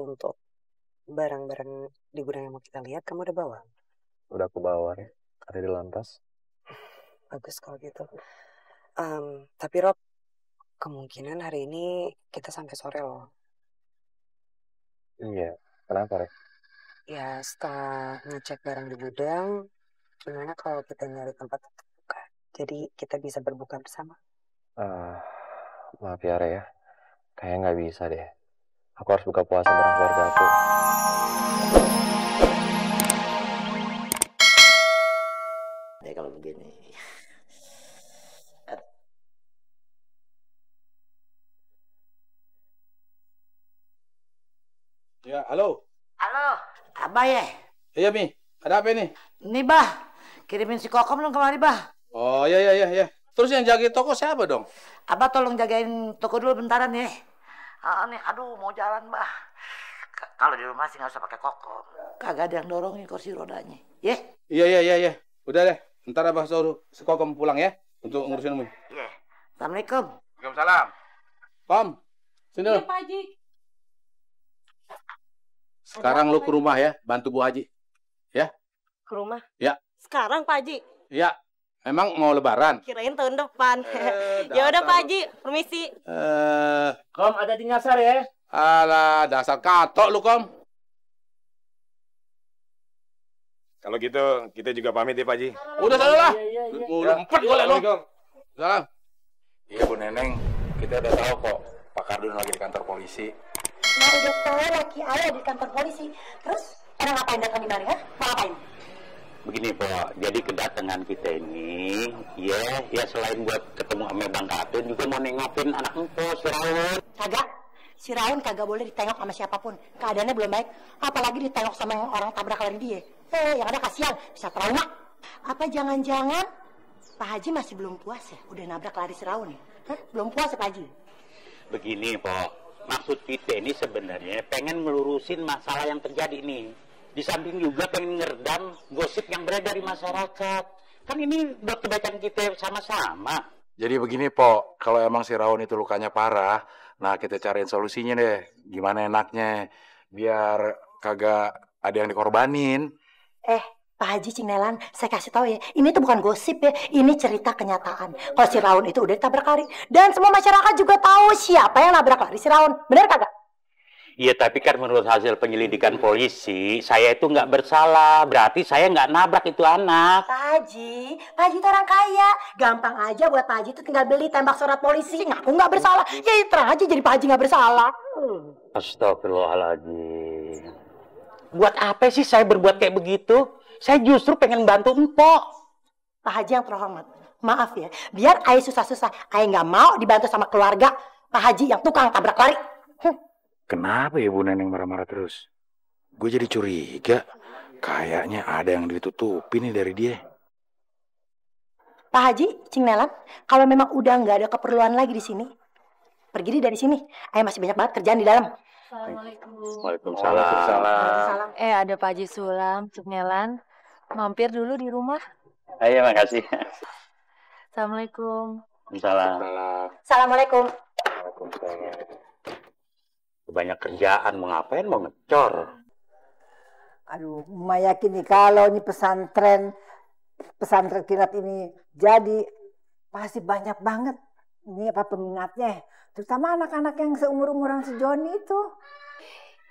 untuk barang-barang di gudang yang mau kita lihat, kamu udah bawa? Udah aku bawa ya, ada di lantas. Bagus kalau gitu. Tapi Rob, kemungkinan hari ini kita sampai sore loh. Iya, kenapa Rek? Ya setelah ngecek barang di gudang, gimana kalau kita nyari tempat untuk buka? Jadi kita bisa berbuka bersama. Maaf ya Rek ya, kayaknya nggak bisa deh. Aku harus buka puasa bareng keluarga aku. Ya kalau begini. Ya, halo. Halo, Abah ya? Iya, Mi. Ada apa ini? Ini Bah, kirimin si Kokom dong kemari Bah. Oh, iya. Terus yang jaga toko siapa dong? Abah tolong jagain toko dulu bentaran ya. Nih, aduh mau jalan Bah. Kalau di rumah sih nggak usah pakai Kokom. Kagak ada yang dorongin kursi rodanya. Ya? Iya. Udah deh. Ntar Abah suruh si Kokom pulang ya untuk ngurusin Umi. Iya. Assalamualaikum. Waalaikumsalam. Kom, sini lo. Iya, Pak Haji. Sekarang lu ke rumah ya, bantu Bu Haji. Ya? Ke rumah? Ya. Sekarang Pak Haji? Iya. Emang mau lebaran? Kirain tahun depan. Ya udah Pak Haji, permisi. Kom ada di nyasar ya? Alah, dasar katok lu, Kom. Kalau gitu, kita juga pamit ya, Pak Haji. Udah sana lah. Iya. Mulu empet gue liat lu. Salam. Iya, Bu Neneng. Kita udah tahu kok, Pak Kardun lagi di kantor polisi. Nah udah tahu laki ayah di kantor polisi. Terus orang ngapain datang di mari, ha? Mau ngapain? Begini Pak, jadi kedatangan kita ini, ya selain buat ketemu sama Bang Katun, juga mau nengokin anak empo, si Raun. Kagak. Si Raun kagak boleh ditengok sama siapapun. Keadaannya belum baik. Apalagi ditengok sama yang orang tabrak lari dia. Yang ada kasihan, bisa trauma. Apa jangan-jangan Pak Haji masih belum puas ya? Udah nabrak lari si Raun ya? Hah? Belum puas ya Pak Haji? Begini Pak, maksud kita ini sebenarnya pengen melurusin masalah yang terjadi nih. Di samping juga pengen ngeredam gosip yang beredar di masyarakat. Kan ini buat kebaikan kita sama-sama. Jadi begini, Pok. Kalau emang si Raun itu lukanya parah, nah kita cariin solusinya deh. Gimana enaknya, biar kagak ada yang dikorbanin. Pak Haji Cingnelan, saya kasih tahu ya, ini tuh bukan gosip ya, ini cerita kenyataan. Kalau si Raun itu udah ditabrak lari, dan semua masyarakat juga tahu siapa yang nabrak lari si Raun. Bener kagak? Iya, tapi kan menurut hasil penyelidikan polisi, saya itu nggak bersalah. Berarti saya nggak nabrak itu anak. Pak Haji itu orang kaya. Gampang aja buat Pak Haji itu tinggal beli tembak surat polisi. Ngaku nggak bersalah. Ya terang aja jadi Pak Haji nggak bersalah. Astagfirullahaladzim. Buat apa sih saya berbuat kayak begitu? Saya justru pengen bantu empok. Pak Haji yang terhormat, maaf ya. Biar Ayah susah-susah, Ayah nggak mau dibantu sama keluarga Pak Haji yang tukang tabrak lari. Kenapa ya Bu Neneng marah-marah terus? Gue jadi curiga. Kayaknya ada yang ditutupi nih dari dia. Pak Haji, Cingnelan, kalau memang udah nggak ada keperluan lagi di sini, pergi dari sini. Ayah masih banyak banget kerjaan di dalam. Assalamualaikum. Waalaikumsalam. Ada Pak Haji Sulam, Cingnelan. Mampir dulu di rumah. Ayo, makasih. Assalamualaikum. Assalamualaikum. Banyak kerjaan, mau ngapain, mau ngecor. Aduh, Emak yakin nih kalau ini pesantren kilat ini jadi pasti banyak banget ini apa peminatnya, terutama anak-anak yang seumur-umuran si Joni itu.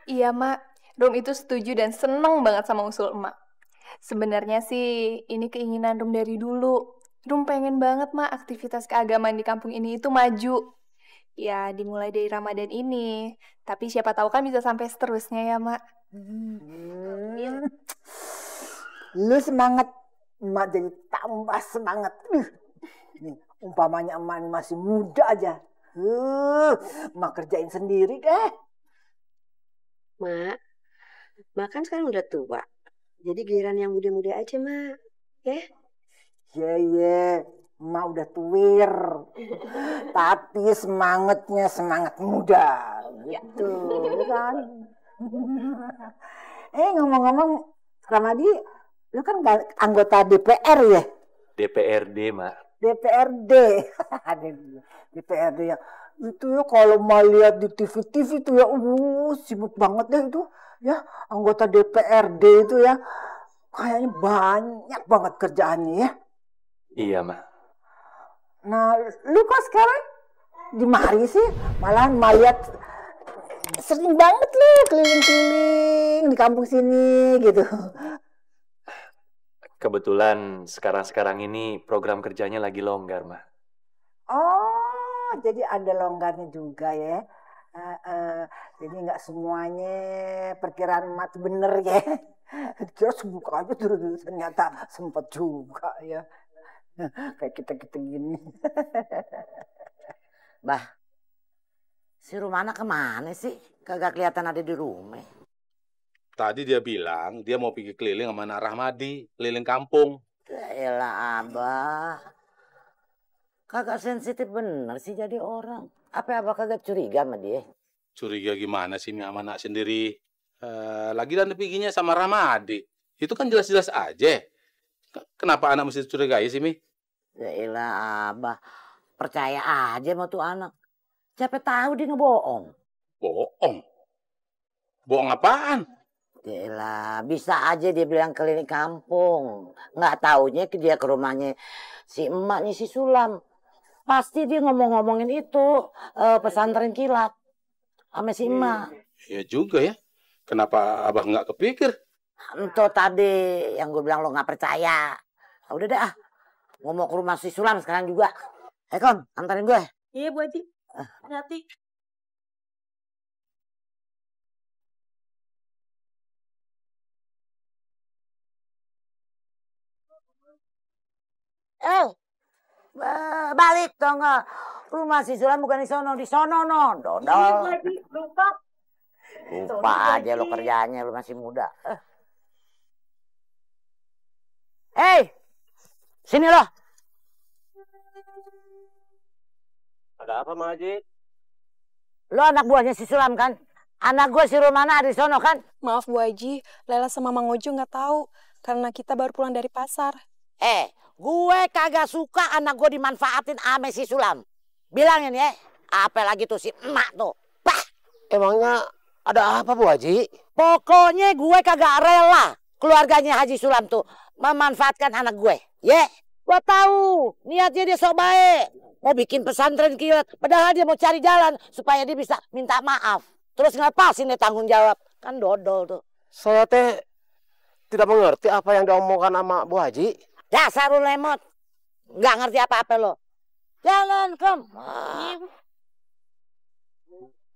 Iya Mak, Rum itu setuju dan seneng banget sama usul Emak. Sebenarnya sih ini keinginan Rum dari dulu. Rum pengen banget Mak aktivitas keagamaan di kampung ini itu maju. Ya dimulai dari Ramadan ini, tapi siapa tahu kan bisa sampai seterusnya ya Mak. Lu semangat, Emak jadi tambah semangat. Nih, umpamanya Emak masih muda aja. Emak kerjain sendiri deh. Mak kan sekarang udah tua. Jadi giliran yang muda-muda aja, Mak. Ya? Iya. Emak udah tuir. Tapi semangatnya semangat muda. Gitu, kan? Ngomong-ngomong, Ramadi, lu kan anggota DPR ya? DPRD, Mak. DPRD. Ada DPRD ya. Itu ya kalau mau lihat di TV-TV itu ya, sibuk banget deh itu. Ya, anggota DPRD itu ya. Kayaknya banyak banget kerjaannya ya. Iya, Ma. Nah, lu kok sekarang di mari sih? Malahan mau lihat sering banget lu keliling-keliling di kampung sini gitu. Kebetulan sekarang-sekarang ini program kerjanya lagi longgar, Ma. Oh, jadi ada longgarnya juga ya. Jadi nggak semuanya perkiraan mati bener ya. Kira sebuka aja terus ternyata sempat juga ya. Kayak kita gini. Bah, si Rumana kemana sih? Kagak kelihatan ada di rumah. Tadi dia bilang dia mau pergi keliling sama anak Rahmadi, keliling kampung. Yaelah Abah. Kagak sensitif bener sih jadi orang. Apa Abah kagak curiga sama dia? Curiga gimana sih sama anak sendiri? Lagi dan perginya sama Rahmadi. Itu kan jelas-jelas aja. Kenapa anak mesti curigai sih, Mi? Yaelah Abah. Percaya aja sama tuh anak. Siapa tahu dia ngebohong. Bohong? Bohong apaan? Yaelah, bisa aja dia bilang keliling kampung. Nggak taunya dia ke rumahnya si emaknya si Sulam. Pasti dia ngomong-ngomongin itu pesantren kilat sama si emak. Ya juga ya. Kenapa Abah nggak kepikir? Entah tadi yang gue bilang lo nggak percaya. Udah dah, gue mau ke rumah si Sulam sekarang juga. Kom, antarin gue. Iya Bu Haji. Hati. Balik dong. Rumah si Sulam bukan di sono no. Dodol. Lupa aja lo kerjaannya, lo masih muda. Sini lo. Ada apa, Ma Haji? Lo anak buahnya si Sulam kan? Anak gue si Rumana ada di sono kan? Maaf Bu Haji, Lela sama Mang Ojo nggak tahu karena kita baru pulang dari pasar. Gue kagak suka anak gue dimanfaatin sama si Sulam. Bilangin ya, apalagi tuh si emak tuh. Bah! Emangnya ada apa, Bu Haji? Pokoknya gue kagak rela keluarganya Haji Sulam tuh memanfaatkan anak gue. Gue tahu niatnya dia sok baik. Mau bikin pesantren kilat. Padahal dia mau cari jalan supaya dia bisa minta maaf. Terus ngelepasin dia tanggung jawab. Kan dodol tuh. Saya tidak mengerti apa yang diomongkan sama Bu Haji. Dasar lu lemot. Nggak ngerti apa-apa lo. Jalan, Kom.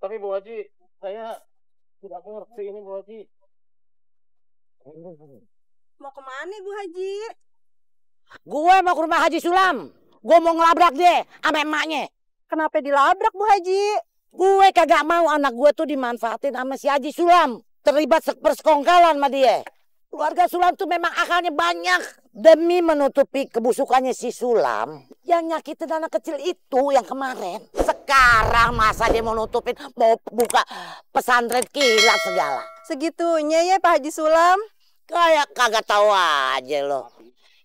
Tapi Bu Haji, saya tidak mengerti ini, Bu Haji. Mau kemana Bu Haji? Gue mau ke rumah Haji Sulam. Gue mau ngelabrak dia sama emaknya. Kenapa dilabrak Bu Haji? Gue kagak mau anak gue tuh dimanfaatin sama si Haji Sulam. Terlibat persekongkalan sama dia. Keluarga Sulam tuh memang akalnya banyak. Demi menutupi kebusukannya si Sulam. Yang nyakitin anak kecil itu yang kemarin. Sekarang masa dia mau nutupin, mau buka pesantren kilat segala. Segitunya ya Pak Haji Sulam? Kayak kagak tahu aja loh.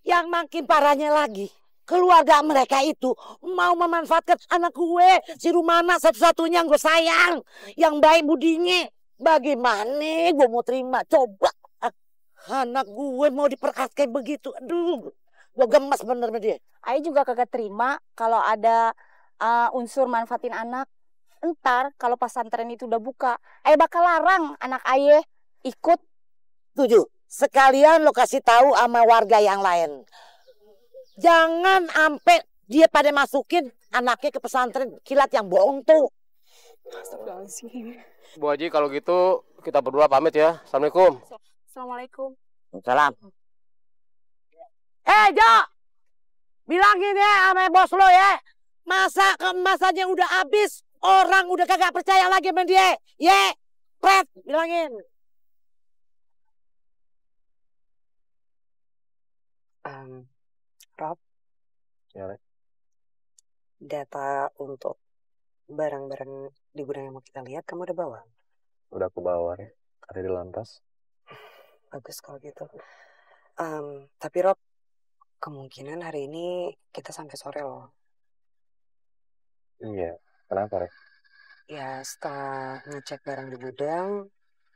Yang makin parahnya lagi, keluarga mereka itu mau memanfaatkan anak gue, si Rumana satu-satunya yang gue sayang, yang baik budinya. Bagaimana gue mau terima? Coba anak gue mau diperkat kayak begitu. Aduh, gue gemes bener sama dia. Ayah juga kagak terima kalau ada unsur manfaatin anak. Entar kalau pesantren itu udah buka, ayah bakal larang anak ayah ikut. Tujuh. Sekalian lo kasih tahu sama warga yang lain. Jangan sampai dia pada masukin anaknya ke pesantren kilat yang bohong tuh. Astagfirullahaladzim. Bu Haji, kalau gitu kita berdua pamit ya. Assalamualaikum. Assalamualaikum. Salam. Jo, bilangin ya sama bos lo ya. Masa kemasannya udah habis, orang udah kagak percaya lagi sama dia. Pret, bilangin. Rob, Ya, Rek. data untuk barang-barang di gudang yang mau kita lihat, kamu udah bawa? Udah aku bawa, Rek. Ada di lantas. Bagus kalau gitu. Tapi Rob, kemungkinan hari ini kita sampai sore loh. Iya, kenapa, Rek? Ya setelah ngecek barang di gudang,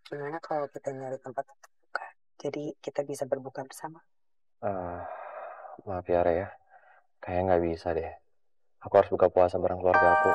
gimana kalau kita nyari tempat untuk buka? Jadi kita bisa berbuka bersama. Maaf ya, Rek ya. Kayaknya nggak bisa deh. Aku harus buka puasa bareng keluarga aku.